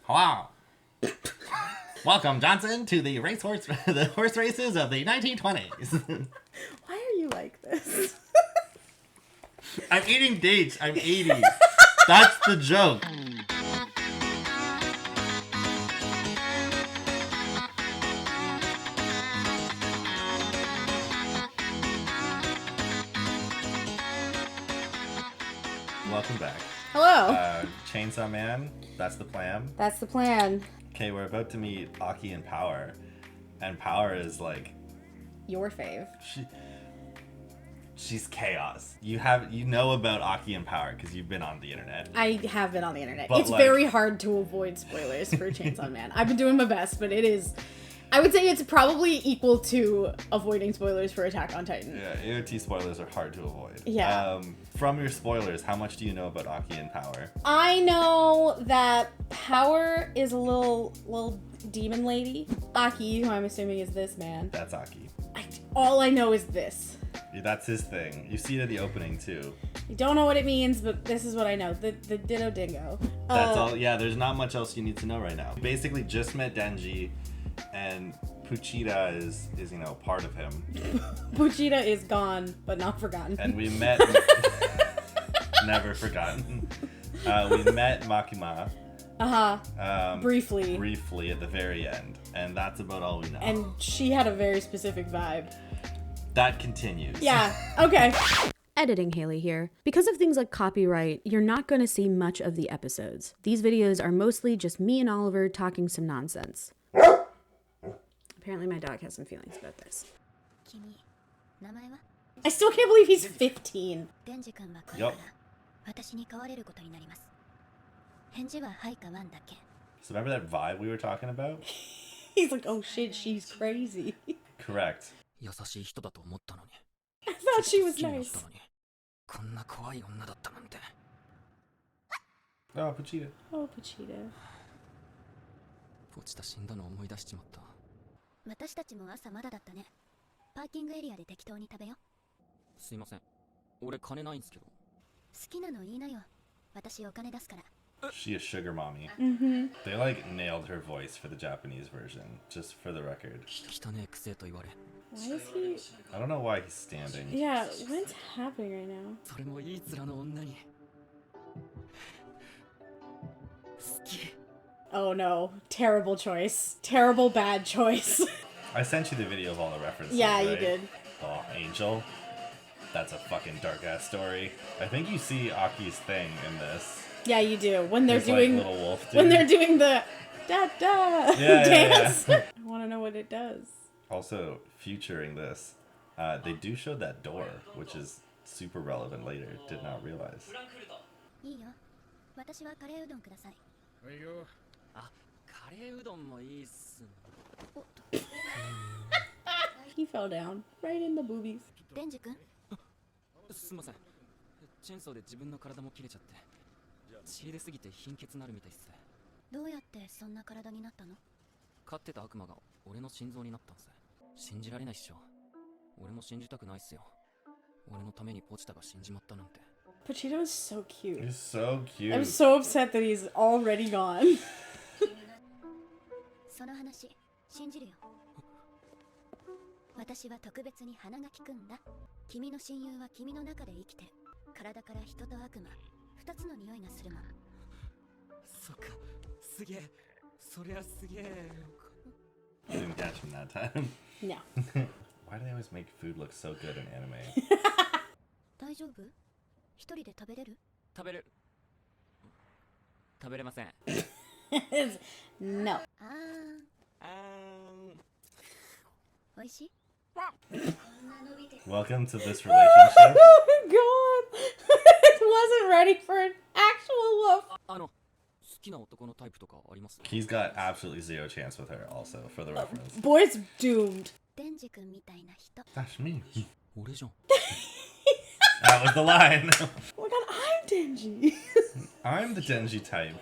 Hello. Welcome, Johnson, to the the horse races of the 1920s. Why are you like this? I'm eating dates. I'm 80. That's the joke. Welcome back. Hello. Chainsaw Man, that's the plan. That's the plan. Okay, we're about to meet Aki and Power. And Power is like... Your fave. She's chaos. You know about Aki and Power because you've been on the internet. I have been on the internet. But it's very hard to avoid spoilers for Chainsaw Man. I've been doing my best, but it is... I would say it's probably equal to avoiding spoilers for Attack on Titan. Yeah, AOT spoilers are hard to avoid. Yeah. From your spoilers, how much do you know about Aki and Power? I know that Power is a little demon lady. Aki, who I'm assuming is this man. That's Aki. All I know is this. That's his thing. You see it at the opening too. I don't know what it means, but this is what I know. The Ditto Dingo. That's all. Yeah, there's not much else you need to know right now. Basically, just met Denji, and Puchita is part of him. Puchita is gone, but not forgotten. And we met. Never forgotten. We met Makima. Briefly. Briefly at the very end, and that's about all we know. And she had a very specific vibe. That continues. Yeah. Okay. Editing Haley here. Because of things like copyright, you're not going to see much of the episodes. These videos are mostly just me and Oliver talking some nonsense. Apparently my dog has some feelings about this. I still can't believe he's 15. Yup. So remember that vibe we were talking about? He's like, oh shit, she's crazy. Correct. I thought she was nice. Oh, Puchita. Oh, Puchita. 落ちた死んだの思い出しちまった。私たちも朝まだだったね。パーキングエリアで適当に食べよ。すいません。俺金ないんすけど。好きなの言いなよ。私お金出すから。She is sugar mommy. Mm-hmm. They like nailed her voice for the Japanese version, just for the record. Why is he... I don't know why he's standing. Yeah, what's happening right now? それもいい面の女に。好き。 Oh no. Terrible choice. Terrible bad choice. I sent you the video of all the references. Yeah, right? you did. Oh, Angel. That's a fucking dark ass story. I think you see Aki's thing in this. Yeah, you do. When they're His, doing... like, little wolf dude. When they're doing the... Da-da dance. Yeah. I want to know what it does. Also, featuring this, they do show that door, which is super relevant later. Did not realize. いいよ。私はカレーうどんください。はいよ。あ、カレーうどんもいいっす。He fell down. Right in the boobies. デンジ君。すいません。チェーンソーで自分の体も切れちゃって。血出すぎて貧血なるみたいっす。どうやってそんな体になったの？飼ってた悪魔が俺の心臓になったんす。信じられないっしょ。俺も信じたくないっすよ。俺のためにポチタが死んじまったなんて。Pochito is so cute. He's so cute. I'm so upset that he's already gone. その話信じるよ。私は特別に鼻が利くんだ。君の親友は君の中で生きて、体から人と悪魔、二つの匂いがするもん。そっか、すげえ。そりゃすげえ。Didn't catch him that time. No. Why do they always make food look so good in anime? 大丈夫？一人で食べれる？食べれません。No. おいしい？ Welcome to this relationship. Oh god. I wasn't ready for an actual love. 好きな男のタイプとかあります？ He's got absolutely zero chance with her, also, for the reference. Boy's doomed. デンジ君みたいな人。 That's me. 俺じゃん。 That was the line. Oh my god, I'm Denji. I'm the Denji type.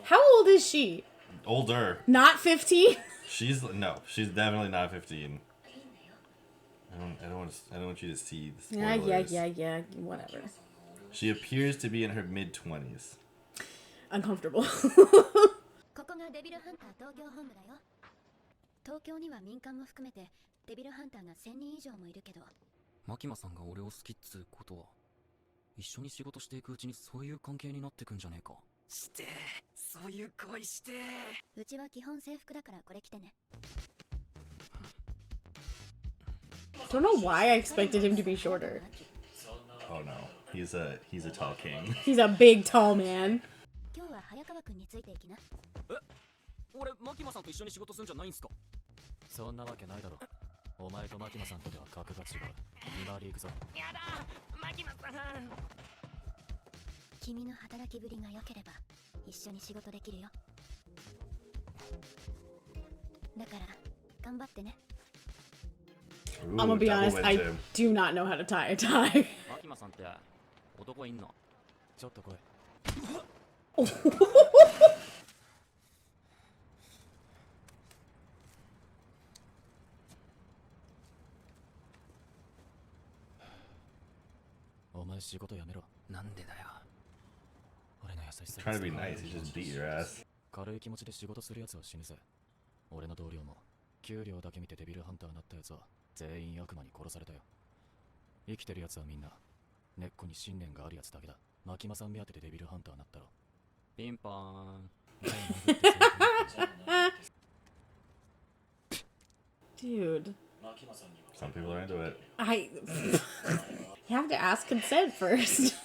How old is she? Older. Not 15? She's definitely not 15. I don't want you to see the spoilers. Yeah. Whatever. She appears to be in her mid-20s. Uncomfortable. こここがデビルハンター東京本部だよ。東京には民間も含めてデビルハンターが1000人以上もいるけど、牧間さんが俺を好きっつうことは、一緒に仕事していくうちにそういう関係になってくんじゃねえか。してそういう恋して。うちは基本制服だからこれ着てね。 Don't know why I expected him to be shorter. Oh no, he's a tall king. He's a big, tall man. 今日は早川くんについていきな。俺牧間さんと一緒に仕事するんじゃないんすか。そんなわけないだろ。お前と牧間さんとでは格が違う。見回り行くぞ。やだ牧間さん。君の働きぶりが良ければ一緒に仕事できるよ。だから頑張ってね。 Ooh, I'm gonna be double honest, I wisdom. do not know how to tie a tie. 牧間さんって男いんの？ちょっと来い。お前仕事やめろ。なんでだよ。俺の優しさ。 Trying to be nice, he just beat your ass. 軽い気持ちで仕事するやつは死ぬぜ。俺の同僚も給料だけ見てデビルハンターになったやつは全員悪魔に殺されたよ。生きてるやつはみんな根っこに信念があるやつだけだ。牧間さん目当てでデビルハンターになったろ。ピンポーン。Dude, Some people are into it. I you have to ask consent first.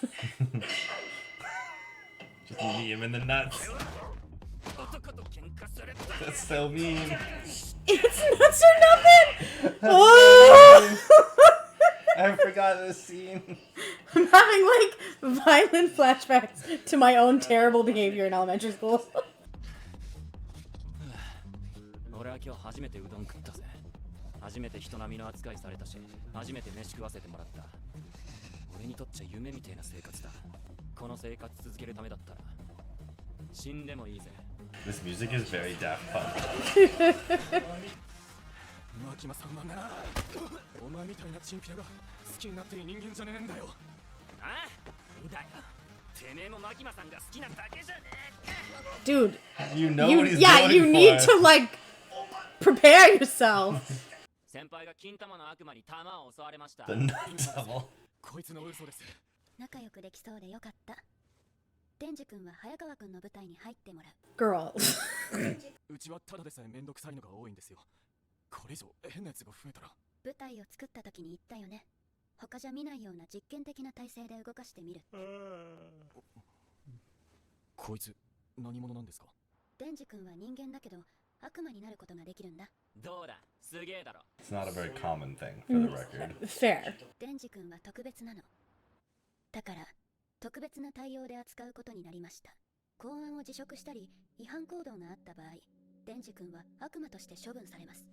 Just knee him in the nuts. 男と喧嘩する。 That's so mean. It's nuts or nothing. Oh! I forgot this scene. I'm having like violent flashbacks to my own terrible behavior in elementary school. 俺は今日初めてうどん食ったぜ。初めて人並みの扱いされたし、初めて飯食わせてもらった。俺にとっちゃ夢みてえな生活だ。この生活続けるためだったら死んでもいいぜ。 This music is very Daft Punk. 牧間さんはな、お前みたいなチンピラが好きになっていい人間じゃねえんだよ。ああ、だよ。てめえも牧間さんが好きなだけじゃねえか。 Dude, You know you what he's yeah, going you for. need to like prepare yourself. 先輩が金玉の悪魔に玉を襲われました。 The nut devil. こいつの嘘です。仲良くできそうでよかった。デンジ君は早川君の舞台に入ってもらう。 Girl. うちはただでさえめんどくさいのが多いんですよ。これ以上変なやつが増えたら。舞台を作った時に言ったよね。他じゃ見ないような実験的な体制で動かしてみる。こいつ何者なんですか？デンジ君は人間だけど悪魔になることができるんだ。どうだ、すげえだろ。 It's not a very common thing, for the record. Fair. デンジ君は特別なの。だから特別な対応で扱うことになりました。公安を辞職したり違反行動があった場合、デンジ君は悪魔として処分されます。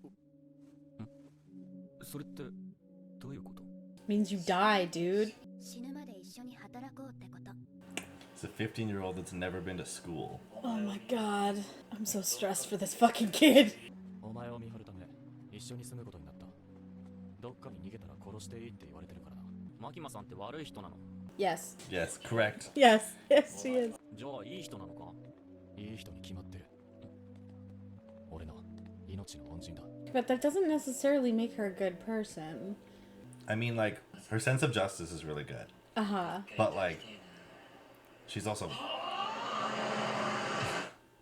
それってどういうこと？ Means you die, dude. 死ぬまで一緒に働こうってこと。 It's a 15-year-old that's never been to school. Oh my god. I'm so stressed for this fucking kid. お前を見張るため一緒に住むことになった。どっかに逃げたら殺していいって言われてるからな。牧間さんって悪い人なの？ Yes. Yes, correct. Yes. Yes, she is. じゃあいい人なのか？いい人に決まってる。俺の命の恩人だ。 But that doesn't necessarily make her a good person. I mean, like, her sense of justice is really good. Uh-huh. But, like, she's also...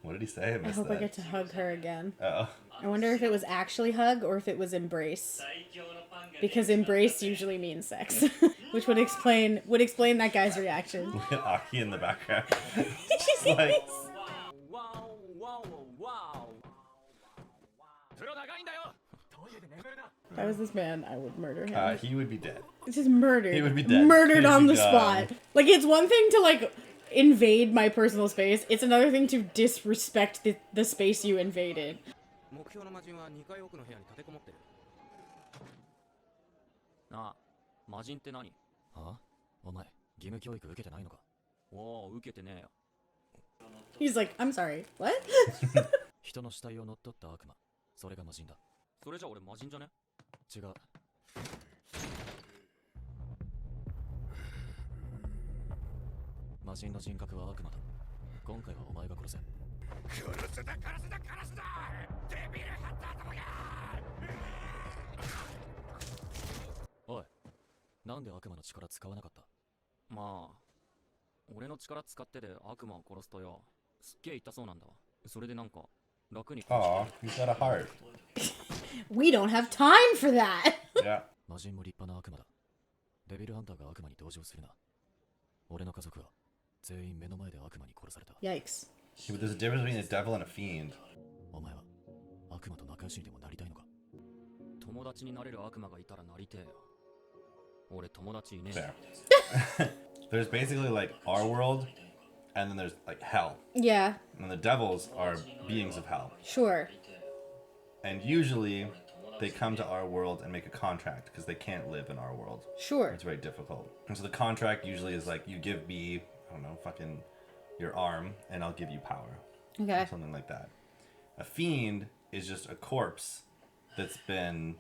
What did he say? I I missed hope I that. get to hug her again. Uh-oh. I wonder if it was actually hug or if it was embrace. Because embrace usually means sex. Which would explain that guy's reaction. Look at Aki in the background. She's like... わおわおわお。風呂長いんだよ。トイレで眠るな。 If I was this man, I would murder him. he would be dead. Just murdered. He would be dead. Murdered on the He's spot. gone. Like, it's one thing to, like, invade my personal space. It's another thing to disrespect the space you invaded. 目標の魔人は2階奥の部屋に立てこもってる。なあ、魔人って何？あ？お前義務教育受けてないのか？おお、受けてねえよ。 He's like, I'm sorry, what? 人の死体を乗っ取った悪魔。それが魔人だ。それじゃ俺魔人じゃね？違う。魔人の人格は悪魔だ。今回はお前が殺せ。おい、なんで悪魔の力使わなかった？まあ俺の力使ってで悪魔を殺すとよ、すっげえ痛そうなんだわ。それでなんか楽に。 Aw, he's got a heart. We don't have time for that. Yeah. 魔人も立派な悪魔だ。デビルハンターが悪魔に同情するな。俺の家族は全員目の前で悪魔に殺された。 Yikes. But there's a difference between a devil and a fiend. お前は悪魔と仲良しにでもなりたいのか？友達になれる悪魔がいたらなりてえよ。俺友達いねえ。 Fair. There's basically like our world, and then there's like hell. Yeah, And the devils are beings of hell. sure. And usually they come to our world and make a contract because they can't live in our world. Sure. It's very difficult. And so the contract usually is like, you give me, I don't know, fucking your arm, and I'll give you power. Okay. Or something like that. A fiend is just a corpse that's been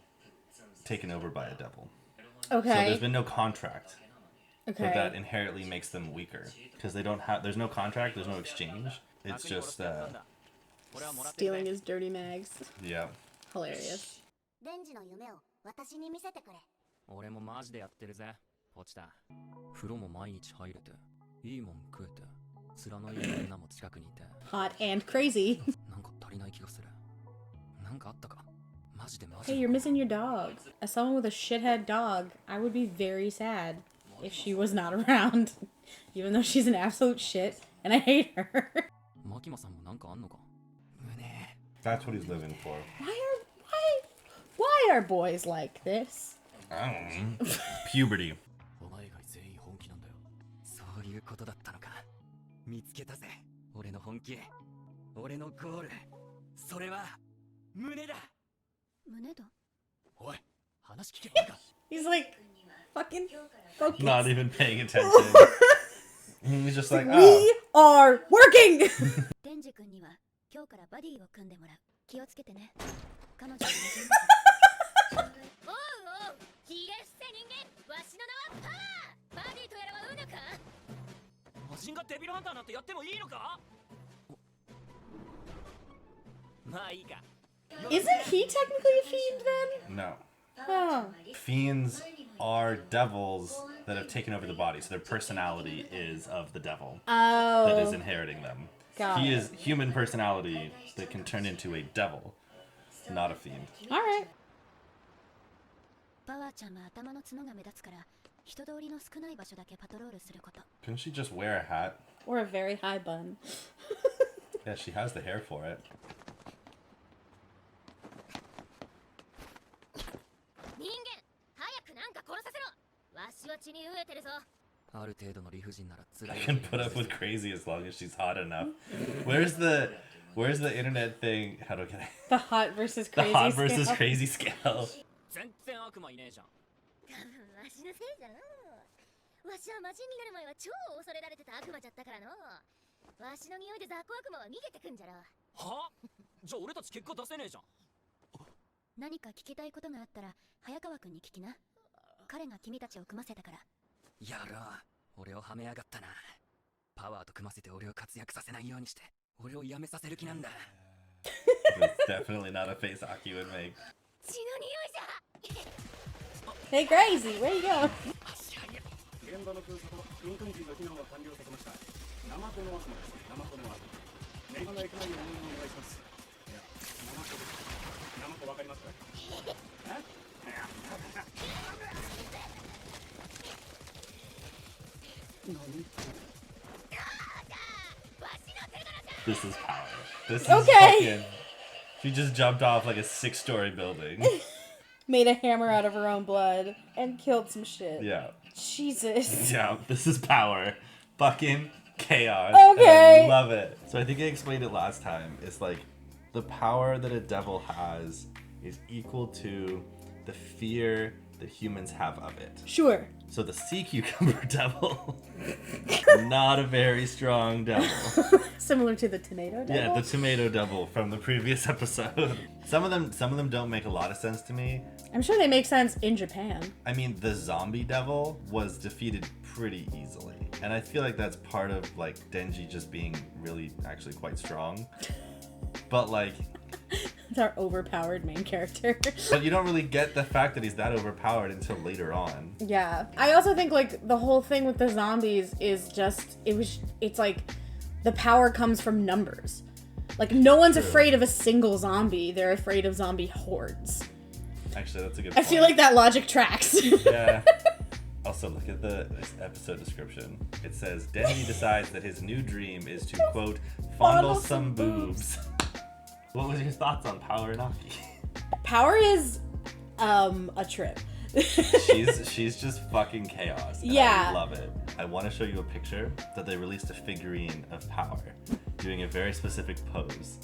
taken over by a devil. So Okay. there's been no contract. Okay. So that inherently makes them weaker. Because they don't have, there's no contract, there's no exchange. It's just, Stealing his dirty mags. yeah. Hilarious. デンジの夢を私に見せてくれ。俺もマジでやってるぜポチタ。風呂も毎日入れて、いいもん食えて、面のいい女も近くにいて、 Hot and crazy. なんか足りない気がする。なんかあったか？マジでマ Hey, ジ you're で。 missing your dog. As someone with a shithead dog, I would be very sad if she was not around. Even though she's an absolute shit, and I hate her. マキマさんもなんかあんのか？胸。 That's what he's living for. Why are boys like this? I don't know. Puberty. お前以外全員本気なんだよ。そういうことだったのか。見つけたぜ。俺の本気。俺のゴール。それは胸だ。胸だ。おい、話聞けばいいか。 He's like, fucking focus. Not even paying attention. He's just like, We oh. are working! デンジ君には今日からバディを組んでもらう。気をつけてね。彼女に馴染んで。おうおう、ひげ伏せ人間、わしの名はパワー。バディとやらはうぬか。魔人がデビルハンターなんてやってもいいのか？まあいいか。 Isn't he technically a fiend then? No. Oh. Fiends are devils that have taken over the body, so their personality is of the devil that is Oh. inheriting them. Got He it. is human personality that can turn into a devil, not a fiend. Alright. パワーちゃんは頭の角が目立つから、人通りの少ない場所だけパトロールすること。 Couldn't she just wear a hat? Or a very high bun. Yeah, she has the hair for it. 人間、早くなんか殺させろ。わしは血に飢えてるぞ。ある程度の理不尽なら辛 I い。 can put up with crazy as long as she's hot enough. Where's the internet thing? How do I get it? The hot versus The crazy. hot versus scale. crazy scale. 全然悪魔いねえじゃん。多分わしのせいじゃのう。わしは魔人になる前は超恐れられてた悪魔じゃったからのう。わしの匂いで雑魚悪魔は逃げてくんじゃろ。は？じゃあ俺たち結果出せねえじゃん。何か聞きたいことがあったら早川くんに聞きな。彼が君たちを組ませたから。やろう。俺をはめやがったな。パワーと組ませて俺を活躍させないようにして、俺を辞めさせる気なんだ。 It's definitely not a face Aki would make. 血の匂いじゃ。 Hey, crazy, where you go? 現場の封鎖と民間人の避難は完了させました。ナマコの悪魔です。ナマコの悪魔。メガネ駅前にお願いします。いや、ナマコです。ナマコわかりますか？This is power. This is Okay. fucking... She just jumped off like a 6-story building. Made a hammer out of her own blood and killed some shit. Yeah. Jesus. Yeah, this is power. Fucking chaos. Okay. I love it. So I think I explained it last time. It's like the power that a devil has is equal to the fear the humans have of it. Sure. So the sea cucumber devil, not a very strong devil. Similar to the tomato devil? Yeah, the tomato devil from the previous episode. Some of them don't make a lot of sense to me. I'm sure they make sense in Japan. I mean, the zombie devil was defeated pretty easily. And I feel like that's part of, like, Denji just being really actually quite strong. But, like... It's our overpowered main character. But you don't really get the fact that he's that overpowered until later on. Yeah. I also think, like, the whole thing with the zombies is just... It's like... The power comes from numbers. Like, no one's afraid of a single zombie. They're afraid of zombie hordes. Actually, that's a good point. I feel like that logic tracks. Yeah. Also, look at this episode description. It says, Denji decides that his new dream is to, quote, fondle some boobs. What was your thoughts on Power Naki? Power is, a trip. She's just fucking chaos. Yeah. I love it. I want to show you a picture that they released a figurine of Power doing a very specific pose.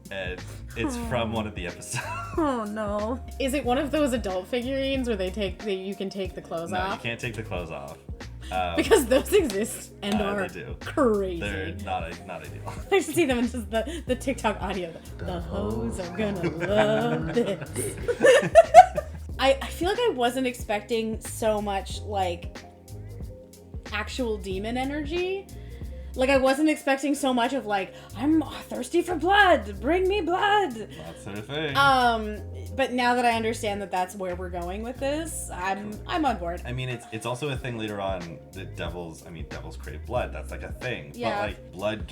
And it's from one of the episodes. Oh no. Is it one of those adult figurines where you can take the clothes off? No, you can't take the clothes off. Because those exist and are they do. crazy. They're not ideal. I should see them in just the TikTok audio. The hoes are gonna love this. I feel like I wasn't expecting so much, like, actual demon energy. Like, I wasn't expecting so much of, like, I'm thirsty for blood, bring me blood. That sort of thing. But now that I understand that that's where we're going with this, I'm on board. I mean, it's also a thing later on that devils crave blood. That's like a thing. Yeah. But like blood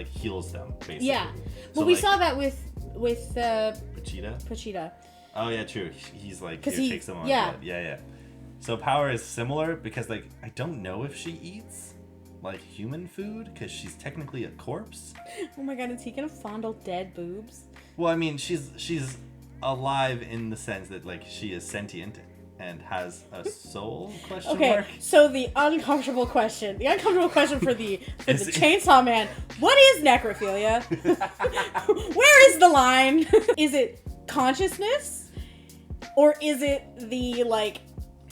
heals them, basically. Yeah. So, Well, we like, saw that with Pochita? Pochita. Oh yeah, true. He's like, 'Cause here, he- take some on yeah. blood. Yeah. So Power is similar because, like, I don't know if she eats like human food because she's technically a corpse. Oh my god, is he gonna fondle dead boobs? Well, I mean, she's alive in the sense that, like, she is sentient and has a soul? Question Okay, mark. so the uncomfortable question for the Is it- Chainsaw Man, what is necrophilia? Where is the line? Is it consciousness? Or is it the, like,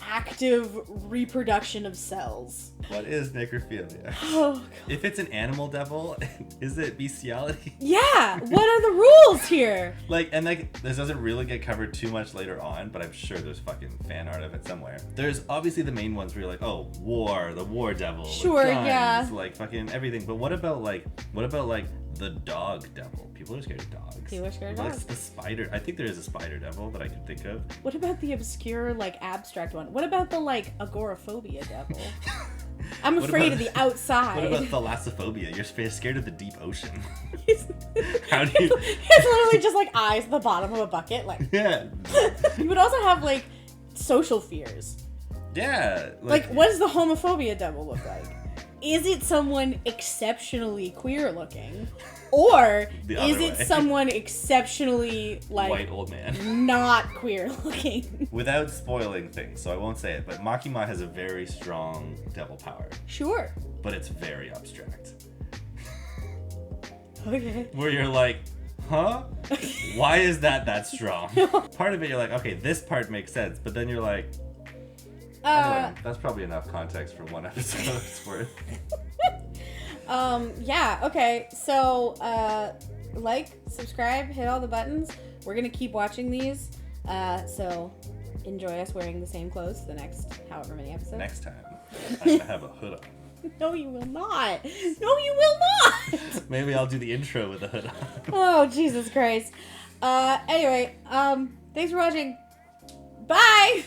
active reproduction of cells? What is necrophilia? Oh, God. If it's an animal devil, is it bestiality? Yeah, what are the rules here? Like, and like, this doesn't really get covered too much later on, but I'm sure there's fucking fan art of it somewhere. There's obviously the main ones where you're like, oh, the war devil. with Sure, guns, yeah. Like fucking everything. But what about the dog devil? People are scared of dogs. People are scared of Like dogs. the spider. I think there is a spider devil that I can think of. What about the obscure, like, abstract one? What about the, like, agoraphobia devil? I'm What afraid about- of the outside. What about thalassophobia? You're scared of the deep ocean. It's How do you? literally just, like, eyes at the bottom of a bucket. Like, Yeah. you would also have, like, social fears. Yeah. Like, what does the homophobia devil look like? Is it someone exceptionally queer looking? Or The is other it way. someone exceptionally, like, white old man. not queer looking? Without spoiling things, so I won't say it, but Makima has a very strong devil power, Sure. but it's very abstract. Okay. Where you're like, huh? Why is that strong? Part of it, you're like, okay, this part makes sense, but then you're like, anyway, that's probably enough context for one episode's worth. Yeah, okay. So, like, subscribe, hit all the buttons. We're gonna keep watching these. So enjoy us wearing the same clothes the next however many episodes. Next time, I'm gonna have a hood on. No, you will not. No, you will not. Maybe I'll do the intro with a hood on. Oh, Jesus Christ. Anyway, thanks for watching. Bye!